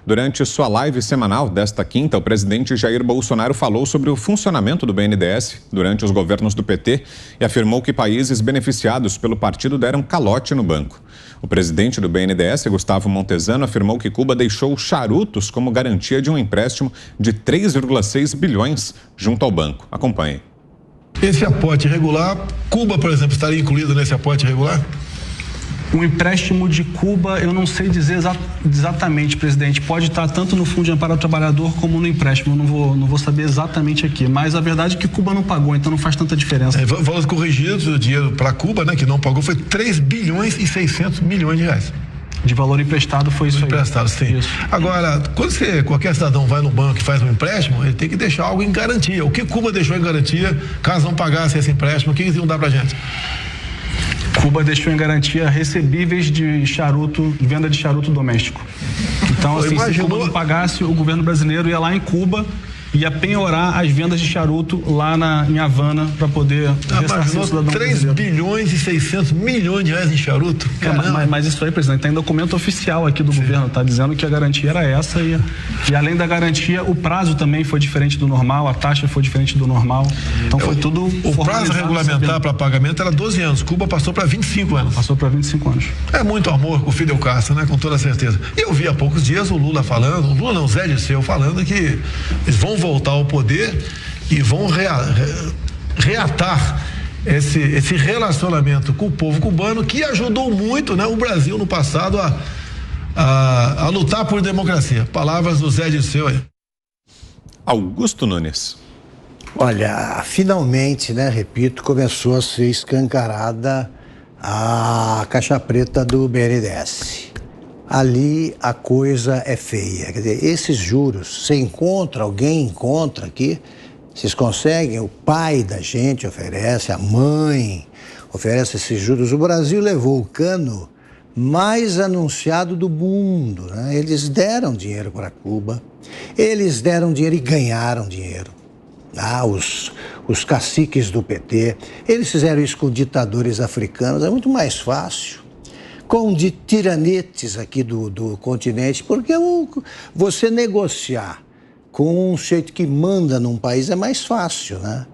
Durante sua live semanal desta quinta, o presidente Jair Bolsonaro falou sobre o funcionamento do BNDES durante os governos do PT e afirmou que países beneficiados pelo partido deram calote no banco. O presidente do BNDES, Gustavo Montezano, afirmou que Cuba deixou charutos como garantia de um empréstimo de 3,6 bilhões junto ao banco. Acompanhe. Esse aporte regular, Cuba, por exemplo, estaria incluído nesse aporte regular? O empréstimo de Cuba, eu não sei dizer exatamente, presidente. Pode estar tanto no Fundo de Amparo ao Trabalhador como no empréstimo. Eu não vou saber exatamente aqui. Mas a verdade é que Cuba não pagou, então não faz tanta diferença. Valores corrigidos, o dinheiro para Cuba, né, que não pagou, foi 3 bilhões e 600 milhões de reais. De valor emprestado foi isso aí. Emprestado, sim. Isso. Agora, quando qualquer cidadão vai no banco e faz um empréstimo, ele tem que deixar algo em garantia. O que Cuba deixou em garantia, caso não pagasse esse empréstimo, o que eles iam dar pra gente? Cuba deixou em garantia recebíveis de charuto, de venda de charuto doméstico. Então, assim, se Cuba não pagasse, o governo brasileiro ia lá em Cuba e ia penhorar as vendas de charuto lá em Havana para poder ressarcir o cidadão 3 bilhões e 600 milhões de reais em charuto? Mas isso aí, presidente, tem documento oficial aqui do governo, tá dizendo que a garantia era essa e além da garantia, o prazo também foi diferente do normal, a taxa foi diferente do normal, então foi tudo o prazo regulamentar para pagamento era 12 anos, Cuba passou para 25 anos. Passou para 25 anos. É muito amor com o Fidel Castro, né? Com toda certeza. E eu vi há poucos dias o Lula falando, Zé Dirceu falando que eles vão voltar ao poder e vão reatar esse relacionamento com o povo cubano que ajudou muito, né, o Brasil no passado a lutar por democracia. Palavras do Zé Dirceu aí. Augusto Nunes. Olha, finalmente, né, repito, começou a ser escancarada a caixa preta do BNDES. Ali a coisa é feia. Quer dizer, esses juros, alguém encontra aqui, vocês conseguem, o pai da gente oferece, a mãe oferece esses juros. O Brasil levou o cano mais anunciado do mundo, né? Eles deram dinheiro para Cuba, eles deram dinheiro e ganharam dinheiro. Os caciques do PT, eles fizeram isso com ditadores africanos, é muito mais fácil. Com de tiranetes aqui do continente, porque você negociar com um sujeito que manda num país é mais fácil, né?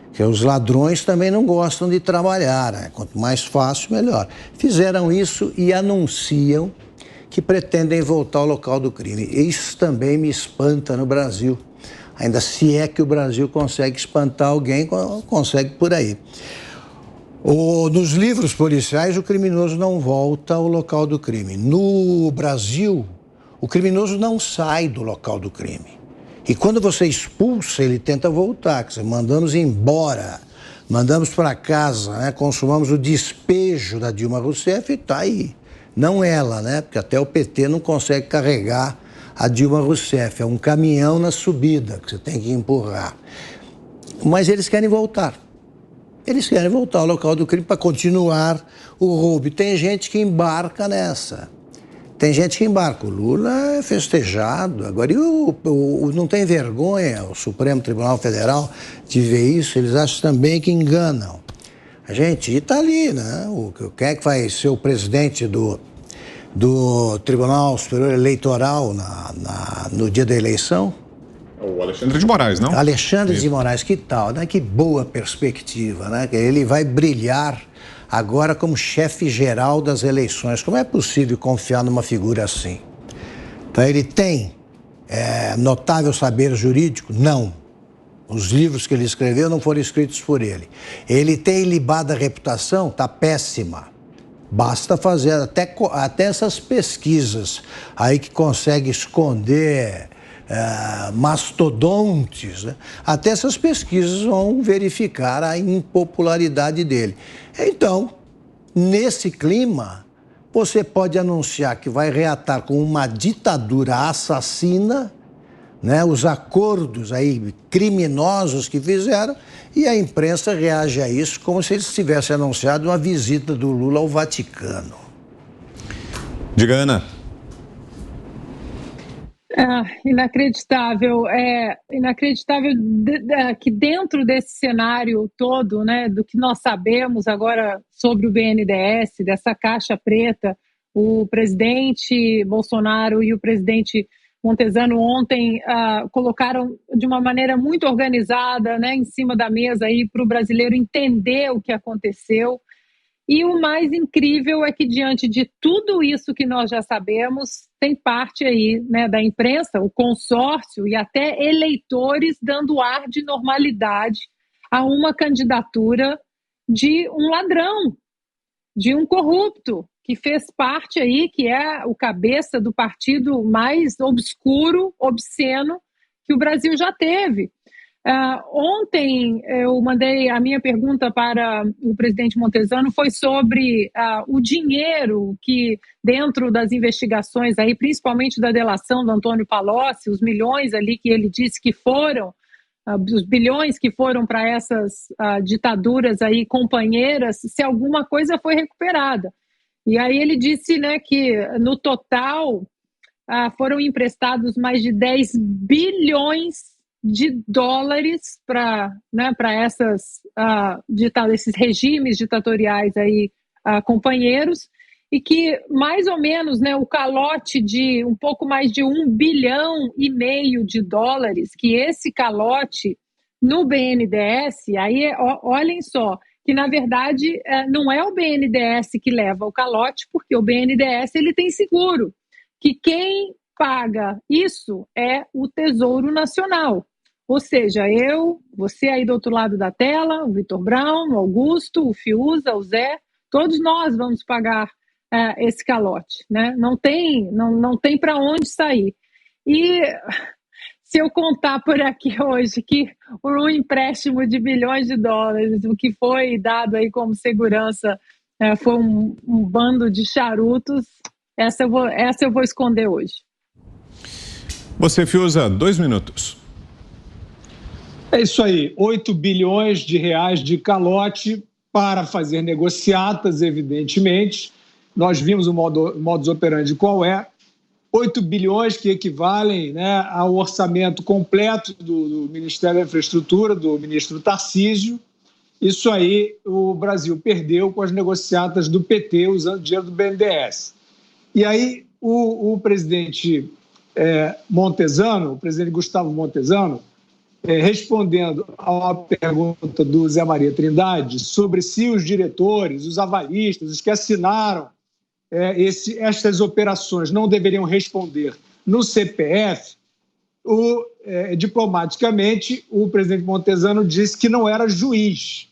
Porque os ladrões também não gostam de trabalhar, né? Quanto mais fácil, melhor. Fizeram isso e anunciam que pretendem voltar ao local do crime. Isso também me espanta no Brasil. Ainda se é que o Brasil consegue espantar alguém, consegue por aí. Nos livros policiais, o criminoso não volta ao local do crime. No Brasil, o criminoso não sai do local do crime. E quando você expulsa, ele tenta voltar. Quer dizer, mandamos embora, mandamos para casa, né? Consumamos o despejo da Dilma Rousseff e está aí. Não ela, né? Porque até o PT não consegue carregar a Dilma Rousseff. É um caminhão na subida que você tem que empurrar. Mas eles querem voltar. Eles querem voltar ao local do crime para continuar o roubo. E tem gente que embarca nessa. Tem gente que embarca. O Lula é festejado. Agora, não tem vergonha o Supremo Tribunal Federal de ver isso? Eles acham também que enganam. A gente está ali, né? Quem é que vai ser o presidente do Tribunal Superior Eleitoral no dia da eleição? O Alexandre de Moraes, não? Alexandre de Moraes, que tal, né? Que boa perspectiva, né? Ele vai brilhar agora como chefe geral das eleições. Como é possível confiar numa figura assim? Então, ele tem notável saber jurídico? Não. Os livros que ele escreveu não foram escritos por ele. Ele tem ilibada reputação? Está péssima. Basta fazer até essas pesquisas aí que consegue esconder mastodontes, né? Até essas pesquisas vão verificar a impopularidade dele. Então, nesse clima, você pode anunciar que vai reatar com uma ditadura assassina, né, os acordos aí criminosos que fizeram, e a imprensa reage a isso como se eles tivessem anunciado uma visita do Lula ao Vaticano. Diga, Ana. Inacreditável. Inacreditável que dentro desse cenário todo, né, do que nós sabemos agora sobre o BNDES, dessa caixa preta, o presidente Bolsonaro e o presidente Montesano ontem colocaram de uma maneira muito organizada, né, em cima da mesa aí para o brasileiro entender o que aconteceu. E o mais incrível é que, diante de tudo isso que nós já sabemos, tem parte aí, né, da imprensa, o consórcio e até eleitores dando ar de normalidade a uma candidatura de um ladrão, de um corrupto, que fez parte aí, que é o cabeça do partido mais obscuro, obsceno que o Brasil já teve. Ontem eu mandei a minha pergunta para o presidente Montesano, foi sobre o dinheiro que, dentro das investigações, aí, principalmente da delação do Antônio Palocci, os milhões ali que ele disse que foram, os bilhões que foram para essas ditaduras aí companheiras, se alguma coisa foi recuperada. E aí ele disse, né, que no total foram emprestados mais de 10 bilhões de dólares para, né, esses regimes ditatoriais aí, companheiros, e que mais ou menos, né, o calote de um pouco mais de 1,5 bilhão de dólares, que esse calote no BNDES, aí olhem só, que na verdade não é o BNDES que leva o calote, porque o BNDES ele tem seguro, que quem paga isso é o Tesouro Nacional. Ou seja, você aí do outro lado da tela, o Vitor Brown, o Augusto, o Fiuza, o Zé, todos nós vamos pagar esse calote, né? Não tem para onde sair. E se eu contar por aqui hoje que um empréstimo de bilhões de dólares, o que foi dado aí como segurança foi um bando de charutos, essa eu vou esconder hoje. Você, Fiuza, 2 minutos. É isso aí, 8 bilhões de reais de calote para fazer negociatas, evidentemente. Nós vimos o modus operandi qual é. 8 bilhões que equivalem, né, ao orçamento completo do Ministério da Infraestrutura, do ministro Tarcísio. Isso aí o Brasil perdeu com as negociatas do PT usando dinheiro do BNDES. E aí o presidente Montesano, o presidente Gustavo Montesano, respondendo a uma pergunta do Zé Maria Trindade sobre se os diretores, os avalistas, os que assinaram estas operações não deveriam responder no CPF, diplomaticamente, o presidente Montesano disse que não era juiz.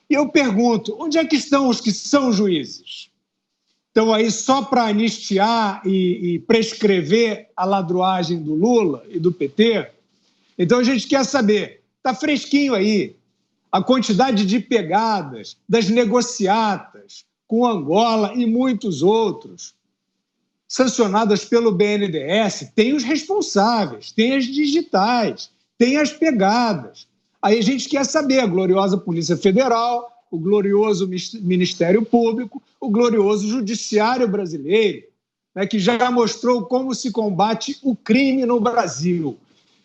E eu pergunto, onde é que estão os que são juízes? Estão aí só para anistiar e prescrever a ladruagem do Lula e do PT? Então a gente quer saber, está fresquinho aí, a quantidade de pegadas das negociatas com Angola e muitos outros, sancionadas pelo BNDES, tem os responsáveis, tem as digitais, tem as pegadas. Aí a gente quer saber a gloriosa Polícia Federal, o glorioso Ministério Público, o glorioso Judiciário Brasileiro, né, que já mostrou como se combate o crime no Brasil.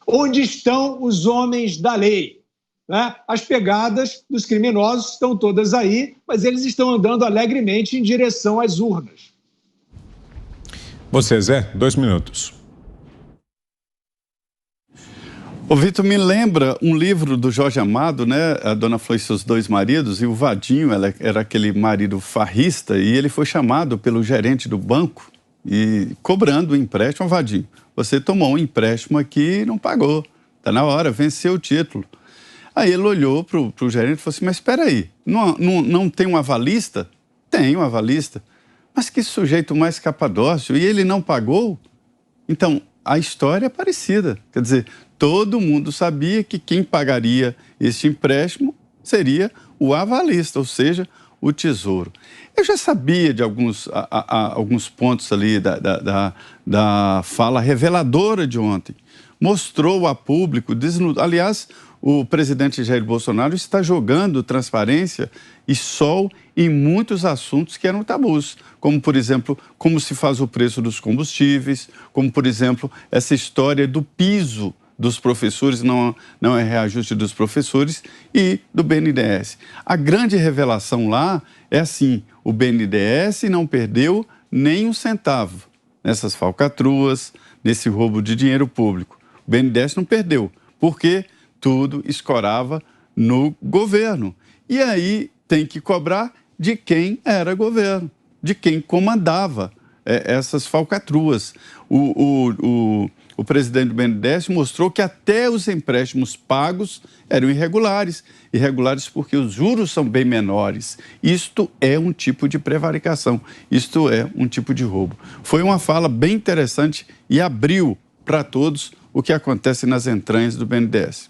Onde estão os homens da lei? Né? As pegadas dos criminosos estão todas aí, mas eles estão andando alegremente em direção às urnas. Você, Zé, 2 minutos. O Vitor, me lembra um livro do Jorge Amado, né? A Dona Flor e seus 2 maridos, e o Vadinho era aquele marido farrista, e ele foi chamado pelo gerente do banco e cobrando o empréstimo. Vadinho, você tomou um empréstimo aqui e não pagou, está na hora, venceu o título. Aí ele olhou para o gerente e falou assim, mas espera aí, não tem um avalista? Tem um avalista, mas que sujeito mais capadócio, e ele não pagou? Então, a história é parecida, quer dizer, todo mundo sabia que quem pagaria esse empréstimo seria o avalista, ou seja, o Tesouro. Eu já sabia de alguns pontos ali da fala reveladora de ontem. Mostrou a público, aliás, o presidente Jair Bolsonaro está jogando transparência e sol em muitos assuntos que eram tabus, como, por exemplo, como se faz o preço dos combustíveis, como, por exemplo, essa história do piso dos professores, não é reajuste dos professores, e do BNDES. A grande revelação lá é assim, o BNDES não perdeu nem um centavo nessas falcatruas, nesse roubo de dinheiro público. O BNDES não perdeu, porque tudo escorava no governo. E aí tem que cobrar de quem era governo, de quem comandava essas falcatruas. O presidente do BNDES mostrou que até os empréstimos pagos eram irregulares. Irregulares porque os juros são bem menores. Isto é um tipo de prevaricação. Isto é um tipo de roubo. Foi uma fala bem interessante e abriu para todos o que acontece nas entranhas do BNDES.